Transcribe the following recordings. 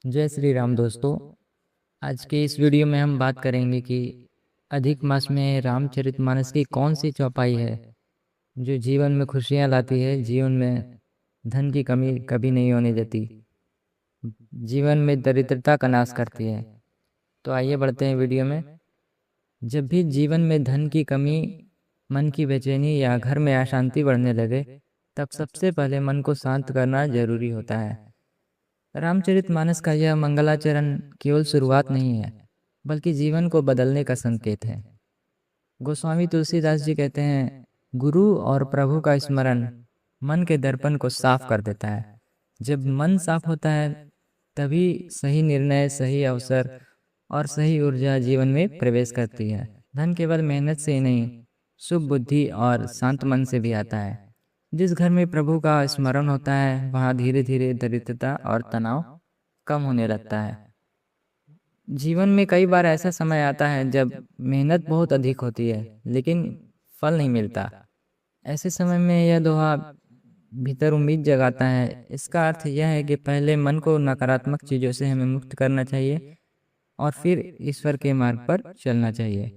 जय श्री राम दोस्तों। आज के इस वीडियो में हम बात करेंगे कि अधिक मास में रामचरितमानस की कौन सी चौपाई है जो जीवन में खुशियाँ लाती है, जीवन में धन की कमी कभी नहीं होने देती, जीवन में दरिद्रता का नाश करती है। तो आइए बढ़ते हैं वीडियो में। जब भी जीवन में धन की कमी, मन की बेचैनी या घर में अशांति बढ़ने लगे, तब सबसे पहले मन को शांत करना जरूरी होता है। रामचरितमानस का यह मंगलाचरण केवल शुरुआत नहीं है, बल्कि जीवन को बदलने का संकेत है। गोस्वामी तुलसीदास जी कहते हैं, गुरु और प्रभु का स्मरण मन के दर्पण को साफ कर देता है। जब मन साफ होता है, तभी सही निर्णय, सही अवसर और सही ऊर्जा जीवन में प्रवेश करती है। धन केवल मेहनत से ही नहीं, शुभ बुद्धि और शांत मन से भी आता है। जिस घर में प्रभु का स्मरण होता है, वहाँ धीरे धीरे दरिद्रता और तनाव कम होने लगता है। जीवन में कई बार ऐसा समय आता है जब मेहनत बहुत अधिक होती है, लेकिन फल नहीं मिलता। ऐसे समय में यह दोहा भीतर उम्मीद जगाता है। इसका अर्थ यह है कि पहले मन को नकारात्मक चीज़ों से हमें मुक्त करना चाहिए और फिर ईश्वर के मार्ग पर चलना चाहिए।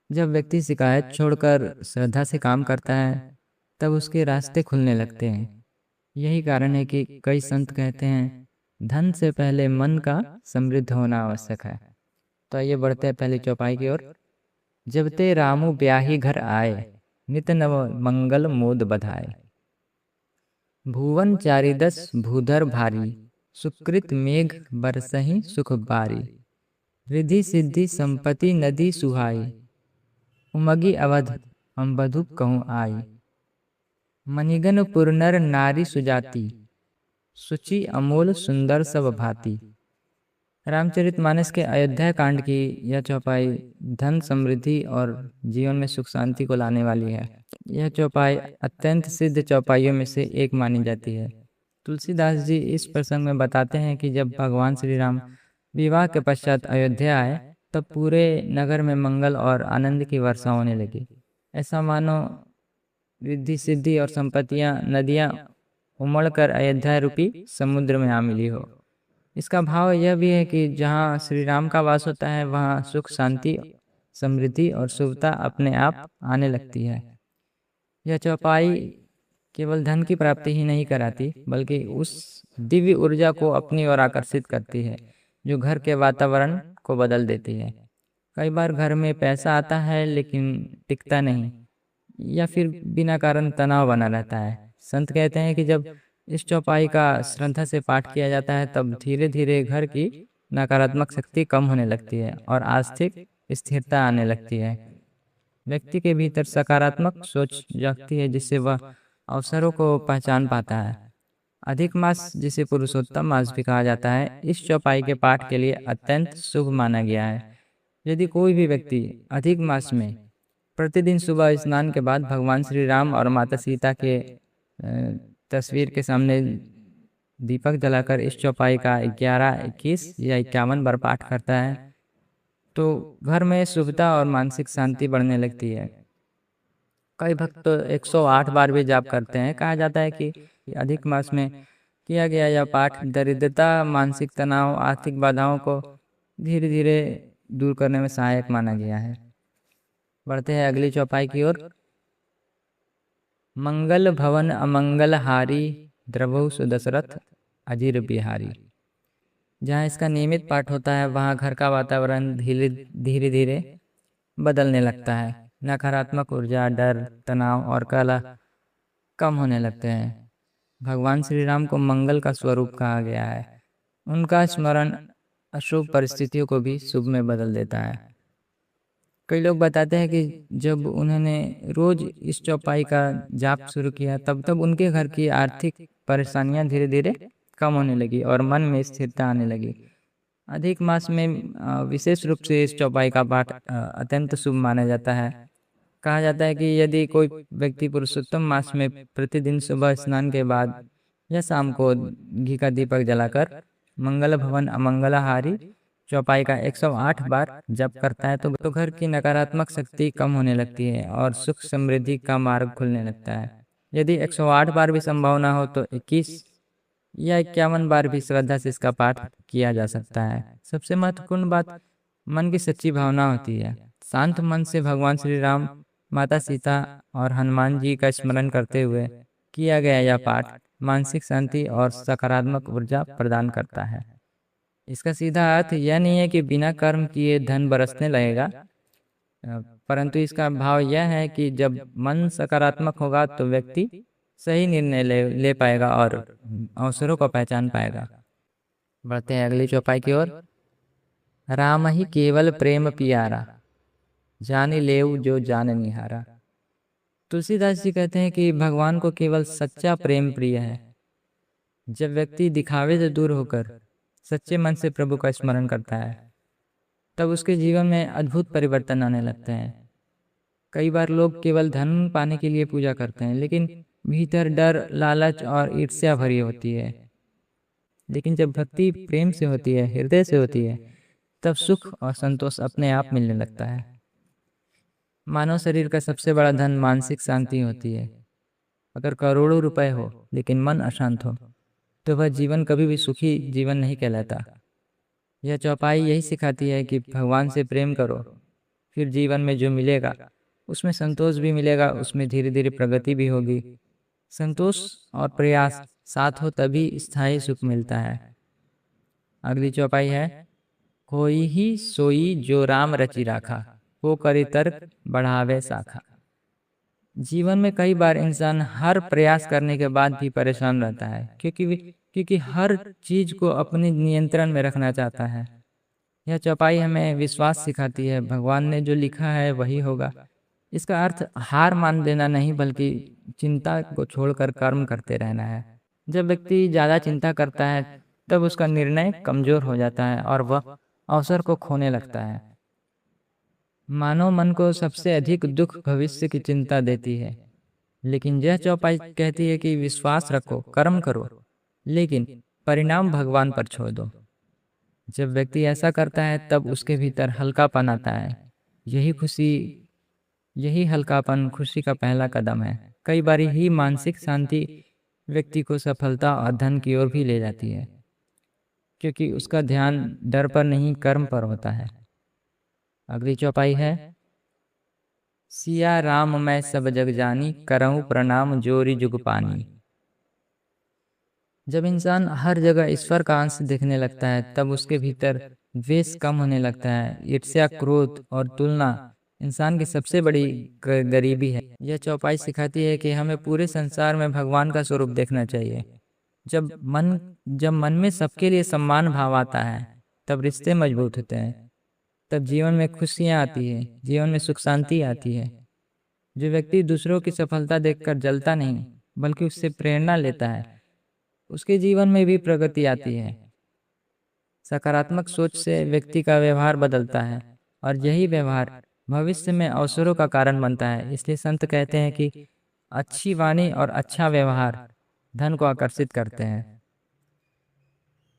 जब व्यक्ति शिकायत छोड़कर श्रद्धा से काम करता है, तब उसके रास्ते खुलने लगते हैं। यही कारण है कि कई संत कहते हैं, धन से पहले मन का समृद्ध होना आवश्यक है। तो आइए बढ़ते हैं पहली चौपाई की ओर। जब ते रामू ब्याही घर आए, नित नव मंगल मोद बधाए। भुवन चारिदस भूधर भारी, सुकृत मेघ बरसहि सुख बारी। रिधि सिद्धि संपत्ति नदी सुहाई, उमगी अवध हम बधुप कहूँ आई। मणिगन पुरनर नारी सुजाति, सुचि अमोल सुंदर सब भांति। रामचरितमानस के अयोध्या कांड की यह चौपाई धन, समृद्धि और जीवन में सुख शांति को लाने वाली है। यह चौपाई अत्यंत सिद्ध चौपाइयों में से एक मानी जाती है। तुलसीदास जी इस प्रसंग में बताते हैं कि जब भगवान श्री राम विवाह के पश्चात अयोध्या आए, तब पूरे नगर में मंगल और आनंद की वर्षा होने लगी। ऐसा मानो रिद्धि सिद्धि और संपत्तियां, नदियां उमड़कर अयोध्या रूपी समुद्र में आ मिली हो। इसका भाव यह भी है कि जहाँ श्री राम का वास होता है, वहाँ सुख, शांति, समृद्धि और शुभता अपने आप आने लगती है। यह चौपाई केवल धन की प्राप्ति ही नहीं कराती, बल्कि उस दिव्य ऊर्जा को अपनी ओर आकर्षित करती है जो घर के वातावरण को बदल देती है। कई बार घर में पैसा आता है लेकिन टिकता नहीं, या फिर बिना कारण तनाव बना रहता है। संत कहते हैं कि जब इस चौपाई का श्रद्धा से पाठ किया जाता है, तब धीरे धीरे घर की नकारात्मक शक्ति कम होने लगती है और आर्थिक स्थिरता आने लगती है। व्यक्ति के भीतर सकारात्मक सोच जागती है, जिससे वह अवसरों को पहचान पाता है। अधिक मास, जिसे पुरुषोत्तम मास भी कहा जाता है, इस चौपाई के पाठ के लिए अत्यंत शुभ माना गया है। यदि कोई भी व्यक्ति अधिक मास में प्रतिदिन सुबह स्नान के बाद भगवान श्री राम और माता सीता के तस्वीर के सामने दीपक जलाकर इस चौपाई का 11, 21 या 51 बार पाठ करता है, तो घर में शुभता और मानसिक शांति बढ़ने लगती है। कई भक्त तो 108 बार भी जाप करते हैं। कहा जाता है कि अधिक मास में किया गया यह पाठ दरिद्रता, मानसिक तनाव, आर्थिक बाधाओं को धीरे धीरे दूर करने में सहायक माना गया है। बढ़ते हैं अगली चौपाई की ओर। मंगल भवन अमंगल हारी, द्रवहु सुदशरथ अजीर बिहारी। जहाँ इसका नियमित पाठ होता है, वहाँ घर का वातावरण धीरे धीरे बदलने लगता है। नकारात्मक ऊर्जा, डर, तनाव और कलह कम होने लगते हैं। भगवान श्री राम को मंगल का स्वरूप कहा गया है। उनका स्मरण अशुभ परिस्थितियों को भी शुभ में बदल देता है। कई लोग बताते हैं कि जब उन्होंने रोज इस चौपाई का जाप शुरू किया, तब उनके घर की आर्थिक परेशानियां धीरे धीरे कम होने लगी और मन में स्थिरता आने लगी। अधिक मास में विशेष रूप से इस चौपाई का पाठ अत्यंत शुभ माना जाता है। कहा जाता है कि यदि कोई व्यक्ति पुरुषोत्तम मास में प्रतिदिन सुबह स्नान के बाद या शाम को घी का दीपक जलाकर मंगल भवन अमंगलहारी चौपाई का 108 बार जप करता है, तो घर की नकारात्मक शक्ति कम होने लगती है और सुख समृद्धि का मार्ग खुलने लगता है। यदि 108 बार भी संभव ना हो, तो 21 या 51 बार भी श्रद्धा से इसका पाठ किया जा सकता है। सबसे महत्वपूर्ण बात मन की सच्ची भावना होती है। शांत मन से भगवान श्री राम, माता सीता और हनुमान जी का स्मरण करते हुए किया गया यह पाठ मानसिक शांति और सकारात्मक ऊर्जा प्रदान करता है। इसका सीधा अर्थ यह नहीं है कि बिना कर्म किए धन बरसने लगेगा, परंतु इसका भाव यह है कि जब मन सकारात्मक होगा तो व्यक्ति सही निर्णय ले पाएगा और अवसरों को पहचान पाएगा। बढ़ते हैं अगली चौपाई की ओर। राम ही केवल प्रेम पियारा, जानी लेव जो जान निहारा। तुलसीदास जी कहते हैं कि भगवान को केवल सच्चा प्रेम प्रिय है। जब व्यक्ति दिखावे से दूर होकर सच्चे मन से प्रभु का स्मरण करता है तब उसके जीवन में अद्भुत परिवर्तन आने लगते हैं। कई बार लोग केवल धन पाने के लिए पूजा करते हैं, लेकिन भीतर डर, लालच और ईर्ष्या भरी होती है। लेकिन जब भक्ति प्रेम से होती है, हृदय से होती है, तब सुख और संतोष अपने आप मिलने लगता है। मानव शरीर का सबसे बड़ा धन मानसिक शांति होती है। अगर करोड़ों रुपए हो लेकिन मन अशांत हो तो वह जीवन कभी भी सुखी जीवन नहीं कहलाता। यह चौपाई यही सिखाती है कि भगवान से प्रेम करो, फिर जीवन में जो मिलेगा उसमें संतोष भी मिलेगा, उसमें धीरे धीरे प्रगति भी होगी। संतोष और प्रयास साथ हो तभी स्थायी सुख मिलता है। अगली चौपाई है, कोई ही सोई जो राम रचि राखा, वो करे तर्क बढ़ावे शाखा। जीवन में कई बार इंसान हर प्रयास करने के बाद भी परेशान रहता है, क्योंकि हर चीज को अपने नियंत्रण में रखना चाहता है। यह चौपाई हमें विश्वास सिखाती है, भगवान ने जो लिखा है वही होगा। इसका अर्थ हार मान लेना नहीं, बल्कि चिंता को छोड़कर कर्म करते रहना है। जब व्यक्ति ज्यादा चिंता करता है तब उसका निर्णय कमजोर हो जाता है और वह अवसर को खोने लगता है। मानव मन को सबसे अधिक दुख भविष्य की चिंता देती है, लेकिन यह चौपाई कहती है कि विश्वास रखो, कर्म करो, लेकिन परिणाम भगवान पर छोड़ दो। जब व्यक्ति ऐसा करता है तब उसके भीतर हल्कापन आता है। यही हल्कापन खुशी का पहला कदम है। कई बार ही मानसिक शांति व्यक्ति को सफलता और धन की ओर भी ले जाती है, क्योंकि उसका ध्यान डर पर नहीं, कर्म पर होता है। अगली चौपाई है, सिया राम मैं सब जग जानी, करऊं प्रणाम जोरी जुग पानी। जब इंसान हर जगह ईश्वर का अंश दिखने लगता है तब उसके भीतर द्वेष कम होने लगता है। ईर्ष्या, क्रोध और तुलना इंसान की सबसे बड़ी गरीबी है। यह चौपाई सिखाती है कि हमें पूरे संसार में भगवान का स्वरूप देखना चाहिए। जब मन में सबके लिए सम्मान भाव आता है तब रिश्ते मजबूत होते हैं, तब जीवन में खुशियाँ आती है, जीवन में सुख शांति आती है। जो व्यक्ति दूसरों की सफलता देखकर जलता नहीं बल्कि उससे प्रेरणा लेता है, उसके जीवन में भी प्रगति आती है। सकारात्मक सोच से व्यक्ति का व्यवहार बदलता है और यही व्यवहार भविष्य में अवसरों का कारण बनता है। इसलिए संत कहते हैं कि अच्छी वाणी और अच्छा व्यवहार धन को आकर्षित करते हैं।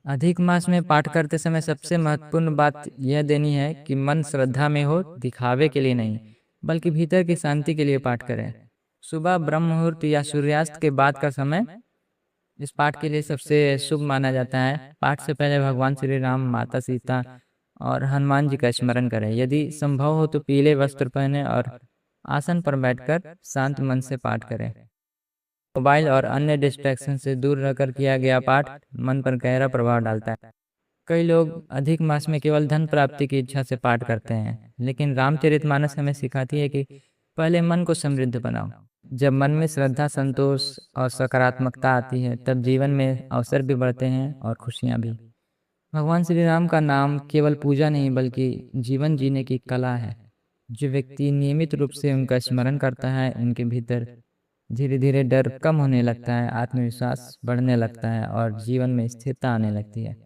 अधिक मास में पाठ करते समय सबसे महत्वपूर्ण बात यह देनी है कि मन श्रद्धा में हो, दिखावे के लिए नहीं बल्कि भीतर की शांति के लिए पाठ करें। सुबह ब्रह्म मुहूर्त या सूर्यास्त के बाद का समय इस पाठ के लिए सबसे शुभ माना जाता है। पाठ से पहले भगवान श्री राम, माता सीता और हनुमान जी का स्मरण करें। यदि संभव हो तो पीले वस्त्र पहने और आसन पर बैठकर शांत मन से पाठ करें। मोबाइल और अन्य डिस्ट्रैक्शन से दूर रहकर किया गया पाठ मन पर गहरा प्रभाव डालता है। कई लोग अधिक मास में केवल धन प्राप्ति की इच्छा से पाठ करते हैं, लेकिन रामचरितमानस हमें सिखाती है कि पहले मन को समृद्ध बनाओ। जब मन में श्रद्धा, संतोष और सकारात्मकता आती है तब जीवन में अवसर भी बढ़ते हैं और खुशियाँ भी। भगवान श्री राम का नाम केवल पूजा नहीं बल्कि जीवन जीने की कला है। जो व्यक्ति नियमित रूप से उनका स्मरण करता है उनके भीतर धीरे धीरे डर कम होने लगता है, आत्मविश्वास बढ़ने लगता है और जीवन में स्थिरता आने लगती है।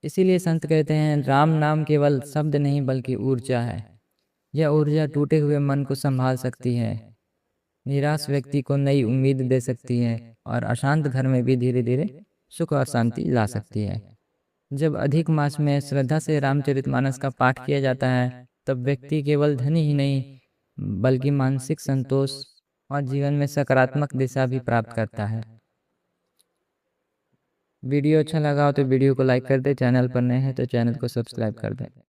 इसीलिए संत कहते हैं, राम नाम केवल शब्द नहीं बल्कि ऊर्जा है। यह ऊर्जा टूटे हुए मन को संभाल सकती है, निराश व्यक्ति को नई उम्मीद दे सकती है और अशांत घर में भी धीरे धीरे सुख और शांति ला सकती है। जब अधिक मास में श्रद्धा से रामचरितमानस का पाठ किया जाता है तब व्यक्ति केवल धनी ही नहीं बल्कि मानसिक संतोष और जीवन में सकारात्मक दिशा भी प्राप्त करता है। वीडियो अच्छा लगा हो तो वीडियो को लाइक कर दे, चैनल पर नए हैं तो चैनल को सब्सक्राइब कर दें।